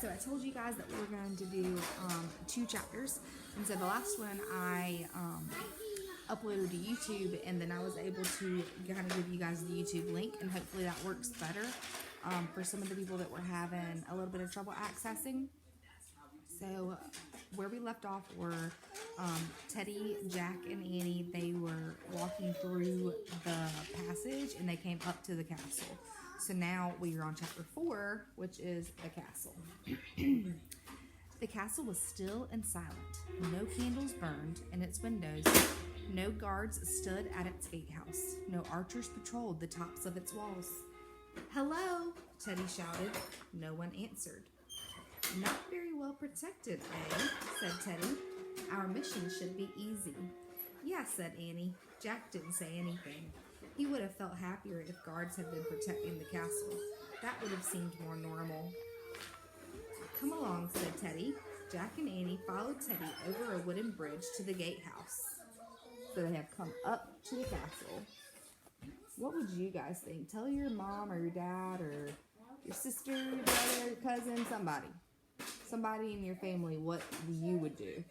So I told you guys that we were going to do 2 chapters, and so the last one I uploaded to YouTube, and then I was able to kind of give you guys the YouTube link, and hopefully that works better for some of the people that were having a little bit of trouble accessing. So where we left off were Teddy, Jack, and Annie. They were walking through the passage, and they came up to the castle. So now we are on chapter 4, which is the castle. The castle was still and silent. No candles burned in its windows. No guards stood at its gatehouse. No archers patrolled the tops of its walls. "Hello," Teddy shouted. No one answered. "Not very well protected, eh?" said Teddy. "Our mission should be easy." "Yeah," said Annie. Jack didn't say anything. He would have felt happier if guards had been protecting the castle. That would have seemed more normal. "Come along," said Teddy. Jack and Annie followed Teddy over a wooden bridge to the gatehouse. So they have come up to the castle. What would you guys think? Tell your mom or your dad or your sister, brother, cousin, somebody in your family what you would do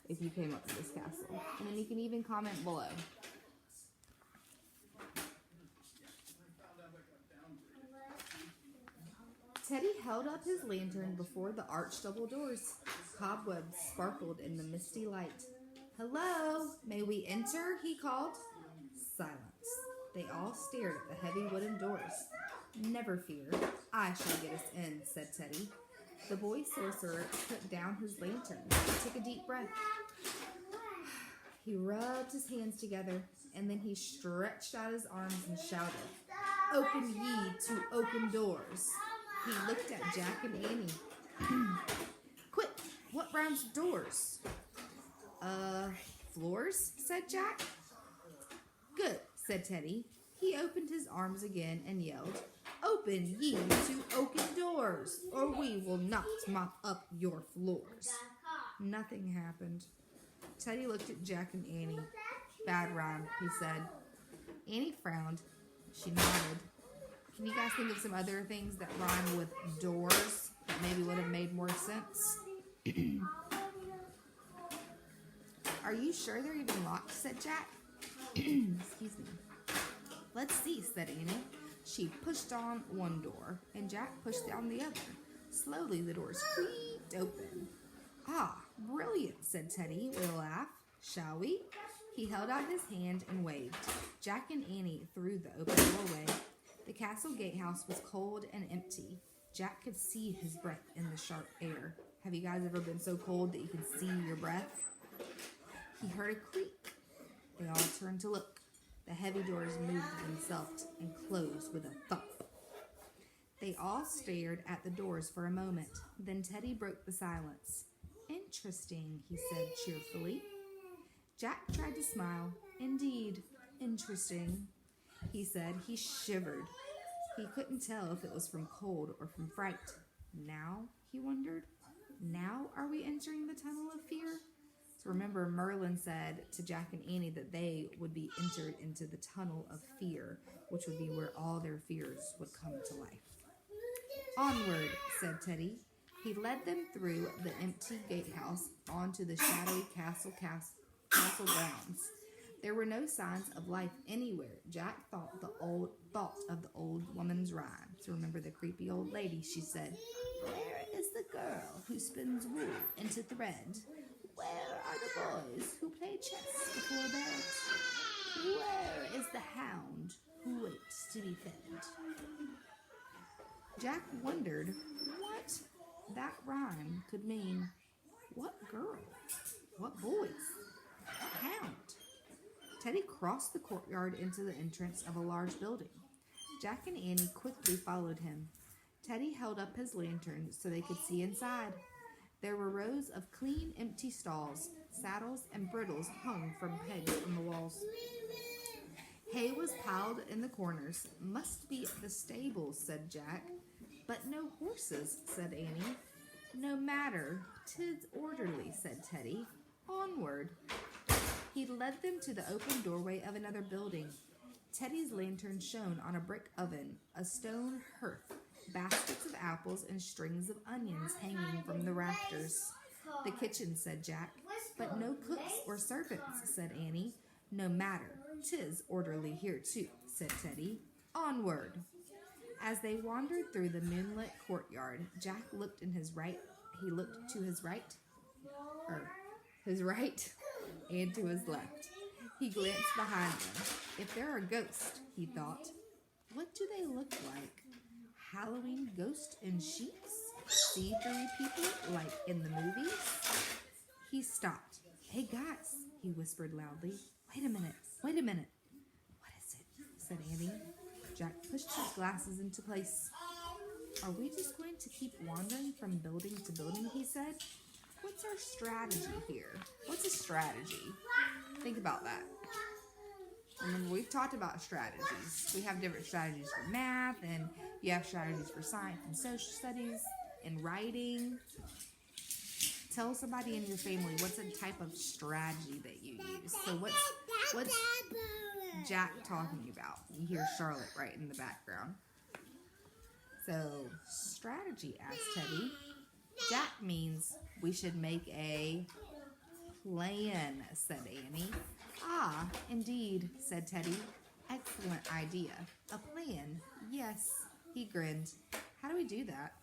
if you came up to this castle. And then you can even comment below. Teddy held up his lantern before the arched double doors. Cobwebs sparkled in the misty light. "Hello, may we enter?" he called. Silence. They all stared at the heavy wooden doors. "Never fear, I shall get us in," said Teddy. The boy sorcerer put down his lantern and took a deep breath. He rubbed his hands together, and then he stretched out his arms and shouted, "Open ye to open doors." He looked at Jack and Annie. "Quick, what rhymes with doors?" Floors," said Jack. "Good," said Teddy. He opened his arms again and yelled, "Open ye to oaken doors, or we will not mop up your floors." Nothing happened. Teddy looked at Jack and Annie. "Bad rhyme," he said. Annie frowned. She nodded. Can you guys think of some other things that rhyme with doors that maybe would have made more sense? "Are you sure they're even locked?" said Jack. Excuse me. "Let's see," said Annie. She pushed on one door, and Jack pushed down the other. Slowly, the doors creaked open. "Ah, brilliant," said Teddy with a laugh. "Shall we?" He held out his hand and waved. Jack and Annie through the open doorway. The castle gatehouse was cold and empty. Jack could see his breath in the sharp air. Have you guys ever been so cold that you can see your breath? He heard a creak. They all turned to look. The heavy doors moved themselves and closed with a thump. They all stared at the doors for a moment. Then Teddy broke the silence. "Interesting," he said cheerfully. Jack tried to smile. "Indeed, interesting," he said. He shivered. He couldn't tell if it was from cold or from fright. Now, he wondered, now are we entering the tunnel of fear? So remember, Merlin said to Jack and Annie that they would be entered into the tunnel of fear, which would be where all their fears would come to life. "Onward," said Teddy. He led them through the empty gatehouse onto the shadowy castle grounds. There were no signs of life anywhere. Jack thought of the old woman's rhyme. So remember the creepy old lady, she said, "Where is the girl who spins wool into thread? Where are the boys who play chess before bed? Where is the hound who waits to be fed?" Jack wondered what that rhyme could mean. What girl? What boys? Hound. Teddy crossed the courtyard into the entrance of a large building. Jack and Annie quickly followed him. Teddy held up his lantern so they could see inside. There were rows of clean, empty stalls. Saddles and bridles hung from pegs on the walls. Hay was piled in the corners. "Must be the stables," said Jack. "But no horses," said Annie. "No matter, 'tis orderly," said Teddy. "Onward." He led them to the open doorway of another building. Teddy's lantern shone on a brick oven, a stone hearth, baskets of apples and strings of onions hanging from the rafters. The kitchen, said Jack. But no cooks or servants, said Annie. No matter, 'tis orderly here too, said Teddy. Onward. As they wandered through the moonlit courtyard, Jack looked in his right. He looked to his right, and to his left. He glanced behind them. If there are ghosts, he thought, what do they look like? Halloween ghosts in sheets? See-through people like in the movies? He stopped. Hey guys, he whispered loudly. Wait a minute. What is it? Said Annie. Jack pushed his glasses into place. Are we just going to keep wandering from building to building, he said. What's our strategy here? What's a strategy? Think about that. Remember, we've talked about strategies. We have different strategies for math, and you have strategies for science and social studies and writing. Tell somebody in your family what's a type of strategy that you use. So what's Jack talking about? You hear Charlotte right in the background. So, strategy, asked Teddy. Jack means we should make a plan, said Annie. Ah, indeed, said Teddy. Excellent idea. A plan. Yes, he grinned. How do we do that?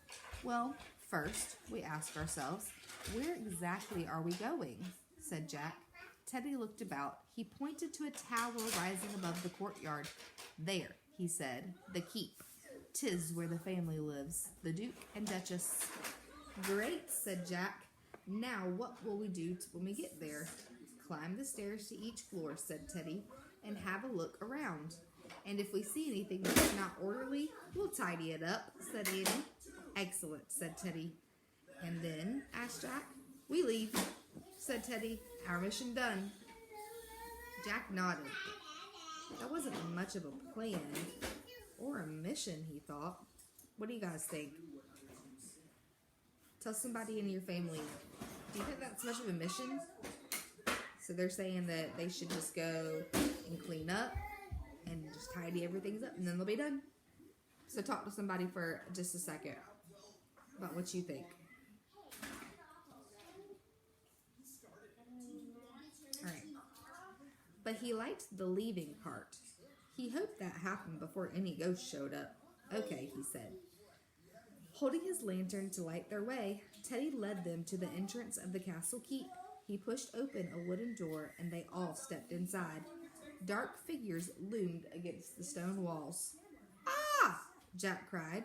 Well, first, we ask ourselves, where exactly are we going? Said Jack. Teddy looked about. He pointed to a tower rising above the courtyard. There, he said, the keep. 'Tis where the family lives, the Duke and Duchess. Great, said Jack. Now what will we do when we get there? Climb the stairs to each floor, said Teddy, and have a look around. And if we see anything that's not orderly, we'll tidy it up, said Annie. Excellent, said Teddy. And then, asked Jack. We leave, said Teddy. Our mission done. Jack nodded. That wasn't much of a plan. Or a mission, he thought. What do you guys think? Tell somebody in your family, do you think that's much of a mission? So they're saying that they should just go and clean up and just tidy everything up and then they'll be done. So talk to somebody for just a second about what you think. Alright. But he liked the leaving part. He hoped that happened before any ghosts showed up. Okay, he said. Holding his lantern to light their way, Teddy led them to the entrance of the castle keep. He pushed open a wooden door, and they all stepped inside. Dark figures loomed against the stone walls. Ah! Jack cried.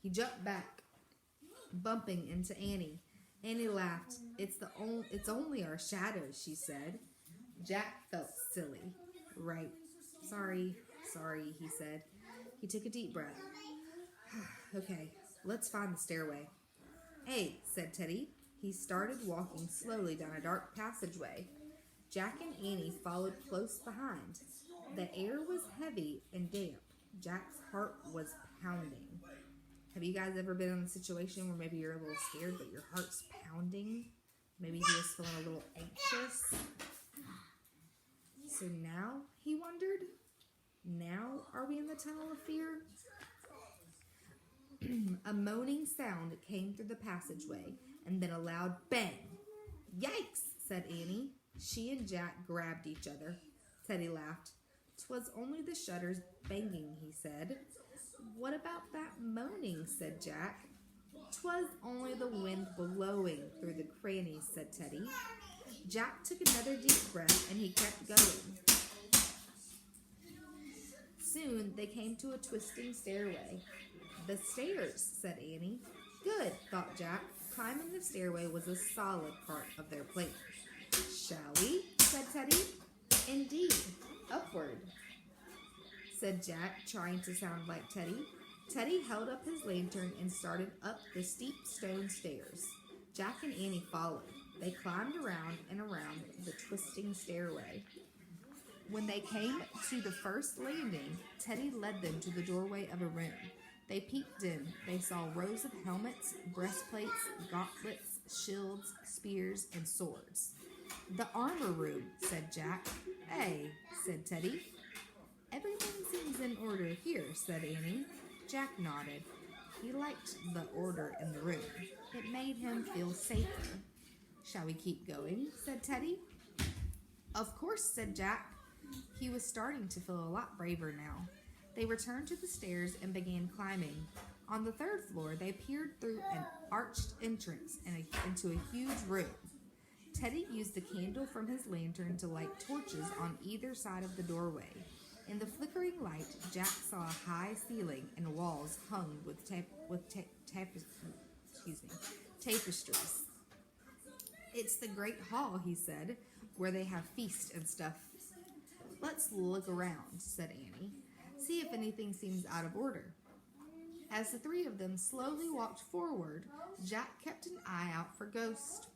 He jumped back, bumping into Annie. Annie laughed. It's only our shadows, she said. Jack felt silly. Right. Sorry, he said. He took a deep breath. Okay, let's find the stairway. Hey, said Teddy. He started walking slowly down a dark passageway. Jack and Annie followed close behind. The air was heavy and damp. Jack's heart was pounding. Have you guys ever been in a situation where maybe you're a little scared, but your heart's pounding? Maybe you're just feeling a little anxious. So now, he wondered, now are we in the tunnel of fear? A moaning sound came through the passageway, and then a loud bang. Yikes, said Annie. She and Jack grabbed each other. Teddy laughed. 'Twas only the shutters banging, he said. What about that moaning, said Jack. 'Twas only the wind blowing through the crannies, said Teddy. Jack took another deep breath, and he kept going. Soon they came to a twisting stairway. The stairs, said Annie. Good, thought Jack. Climbing the stairway was a solid part of their plan. Shall we? Said Teddy. Indeed. Upward, said Jack, trying to sound like Teddy. Teddy held up his lantern and started up the steep stone stairs. Jack and Annie followed. They climbed around and around the twisting stairway. When they came to the first landing, Teddy led them to the doorway of a room. They peeked in. They saw rows of helmets, breastplates, gauntlets, shields, spears, and swords. The armor room, said Jack. Hey, said Teddy. Everything seems in order here, said Annie. Jack nodded. He liked the order in the room. It made him feel safer. Shall we keep going? Said Teddy. Of course, said Jack. He was starting to feel a lot braver now. They returned to the stairs and began climbing. On the third floor, they peered through an arched entrance into a huge room. Teddy used the candle from his lantern to light torches on either side of the doorway. In the flickering light, Jack saw a high ceiling and walls hung with tapestries. It's the great hall, he said, where they have feasts and stuff. Let's look around, said Annie. See if anything seems out of order. As the three of them slowly walked forward, Jack kept an eye out for ghosts.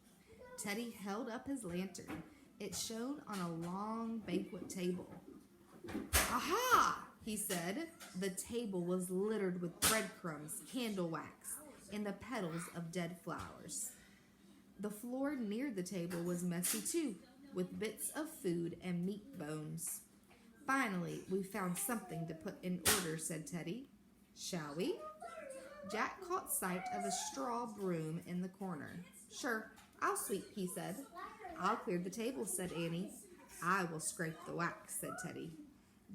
Teddy held up his lantern. It shone on a long banquet table. Aha! He said. The table was littered with breadcrumbs, candle wax, and the petals of dead flowers. The floor near the table was messy too, with bits of food and meat bones. Finally, we found something to put in order, said Teddy. Shall we? Jack caught sight of a straw broom in the corner. Sure, I'll sweep, he said. I'll clear the table, said Annie. I will scrape the wax, said Teddy.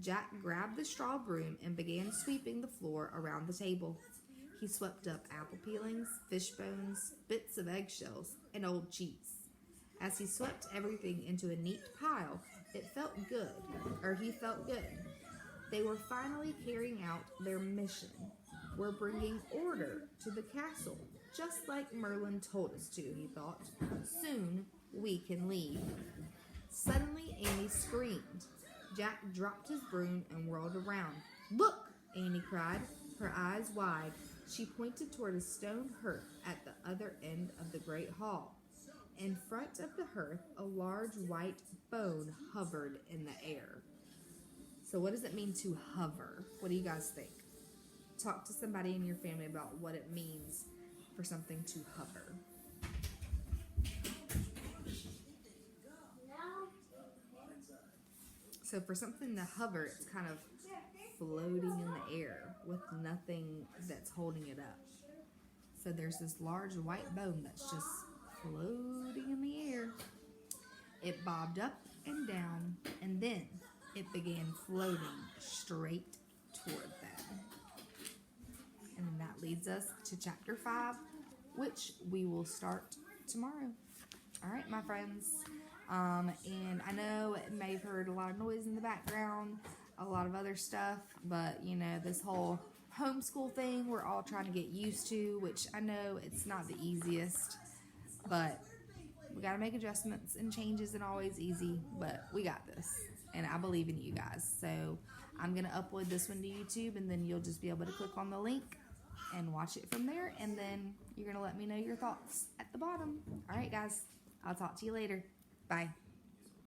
Jack grabbed the straw broom and began sweeping the floor around the table. He swept up apple peelings, fish bones, bits of eggshells, and old cheese. As he swept everything into a neat pile, he felt good. They were finally carrying out their mission. We're bringing order to the castle, just like Merlin told us to, he thought. Soon we can leave. Suddenly, Annie screamed. Jack dropped his broom and whirled around. Look, Annie cried, her eyes wide. She pointed toward a stone hearth at the other end of the great hall. In front of the hearth, a large white bone hovered in the air. So what does it mean to hover? What do you guys think? Talk to somebody in your family about what it means for something to hover. So for something to hover, it's kind of floating in the air with nothing that's holding it up. So there's this large white bone that's just floating in the air. It bobbed up and down, and then it began floating straight toward them. And then that leads us to chapter 5, which we will start tomorrow. All right, my friends. And I know it may have heard a lot of noise in the background, a lot of other stuff, but you know, this whole homeschool thing we're all trying to get used to, which I know it's not the easiest, but we got to make adjustments and changes, and always easy, but we got this, and I believe in you guys. So I'm going to upload this one to YouTube, and then you'll just be able to click on the link and watch it from there, and then you're going to let me know your thoughts at the bottom. All right, guys, I'll talk to you later. Bye.